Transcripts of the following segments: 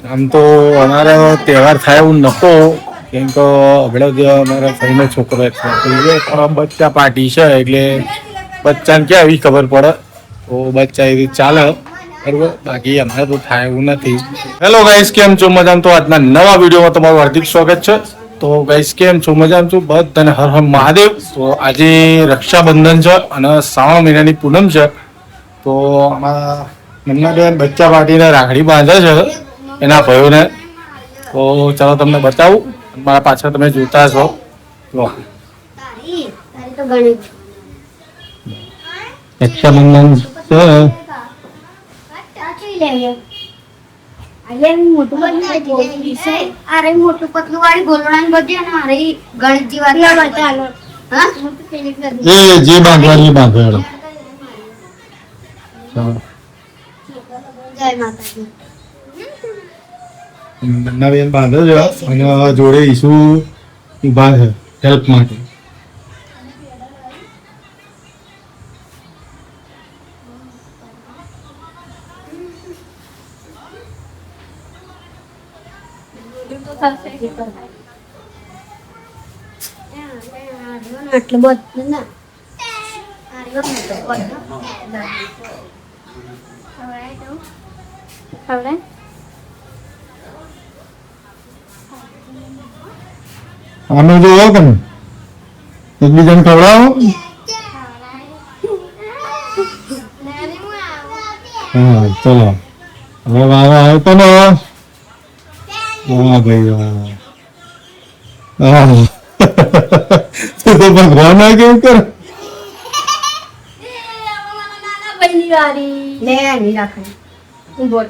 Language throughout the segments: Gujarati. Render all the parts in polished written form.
આમ તો અમારો તહેવાર થાય એવું નતો, કેમ કે હમણાં જે અમારા ભાઈનો છોકરો બચ્ચા પાર્ટી છે એટલે બચ્ચાને ક્યાં એવી ખબર પડે, તો બચ્ચા એવી ચાલે બરોબર, બાકી અમારે તો થાય એવું નથી. હેલો ગાઈસ, કેમ છો? મજામાં? તો આજના નવા વિડીયોમાં તમારું હાર્દિક સ્વાગત છે. તો ગાઈસ કેમ છો? મજામાં છો? બધાને હર હર મહાદેવ. તો આજે રક્ષાબંધન છે અને શ્રાવણ મહિનાની પૂનમ છે, તો અમારા મમ્મીબેન બચ્ચા પાર્ટીને રાખડી બાંધે છે એના ભાઈઓને. તો ચાલો તમને બતાવું, મારા પાછળ તમે જોતા છો. રક્ષાબંધન છે. મોટું પતલું વાળી ગોલડાની બધી અને મારે ગણેશજી વાળી જે બાંધવાની બાંધો. જય માતાજી. બેન બાંધે છે અને જોડે ઈસુ ઉભા છે હેલ્પ માટે. આટલું બધું ના આનું જોવો કે એકબીજાને ખવડાવો. હા ચલો હવે વારો આવ્યો તો ને. વાહ ભાઈ વાહ. તું તો ભગવાન આ કેવું કરે. લે નહીં રાખે બોલ.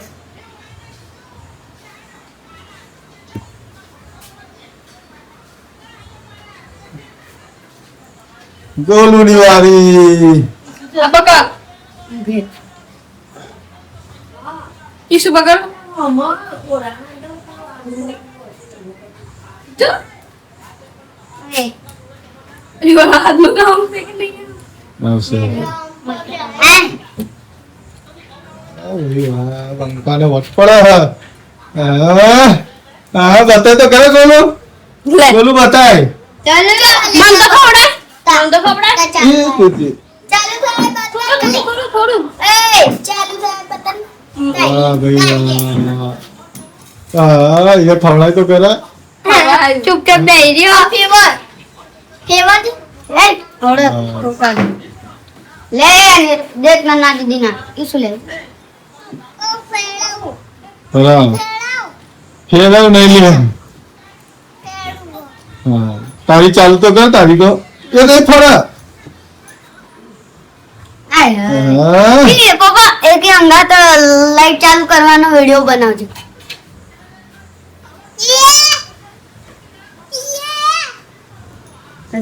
ગોલુની વારી. Isu bagal. Iwan lahat mo na ako આવશે. પંખાને વટ પડે. હા બતાય તો કરે ગોલું. ગોલું બતાય. ચાલુ ખવડાય. વાહ ભાઈ વાહ. એ ખવડાય તો કરા. ચૂપચાપ બેહી રહ્યો. લે દેખ ના દીદી ના ઈસુ લે. બરાબર ફેરાવ નહીં લે. હા તારી ચાલુ તો કર. તારી તો એ નહીં ફરા. પપ્પા એક અંગાત લાઈટ ચાલુ કરવાનો વિડિયો બનાવજો.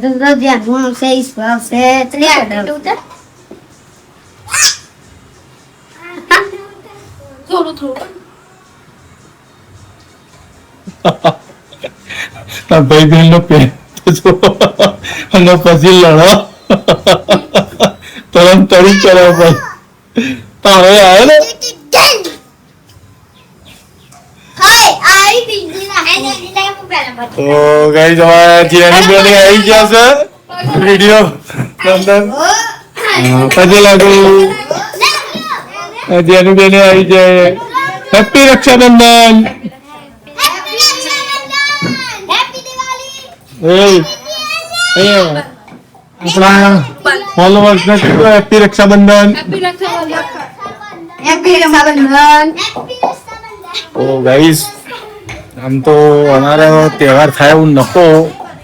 તો ધ્યાન હું સે ઇસ પર સે ત્રિયા થોડું થોડું. તાર ભાઈ બહેન નો પેટ અને પછી લડો તરમ તરી કરો ભાઈ. તારે આવે ને તો ગાઈસ હવે જીરાની બેની આવી ગયા છે વિડિયો અંદર. પછી લાગુ જીરાની બેની આવી જાય. હેપી રક્ષાબંધન. આપણા ફોલોવર્સ ને હેપી રક્ષાબંધન. હેપી રક્ષાબંધન. તો ગાઈસ આમ તો અમારો તહેવાર થાય એવું નતો,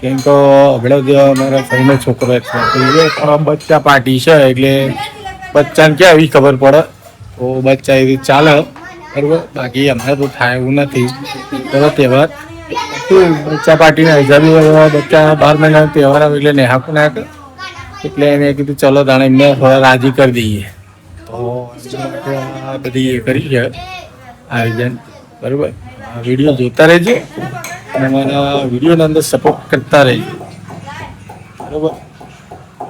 કેમ કે હમણાં જે અમારા ભાઈનો છોકરો બચ્ચા પાર્ટી છે એટલે બચ્ચાને ક્યાં એવી ખબર પડે, તો બચ્ચા એવી ચાલે બરોબર, બાકી અમારે તો થાય એવું નથી. તો તહેવાર બચ્ચા પાર્ટીના હિસાબે બચ્ચા 12 મહિનાનો તહેવાર આવે એટલે નેહાકું નાખે, એટલે મેં કીધું ચલો તાણે એમને થોડા રાજી કરી દઈએ. તો આ બધી એ કરી છે આયોજન બરોબર. વિડીયો જોતા રહેજો અને મારા વિડીયોની અંદર સપોર્ટ કરતા રહેજો બરોબર.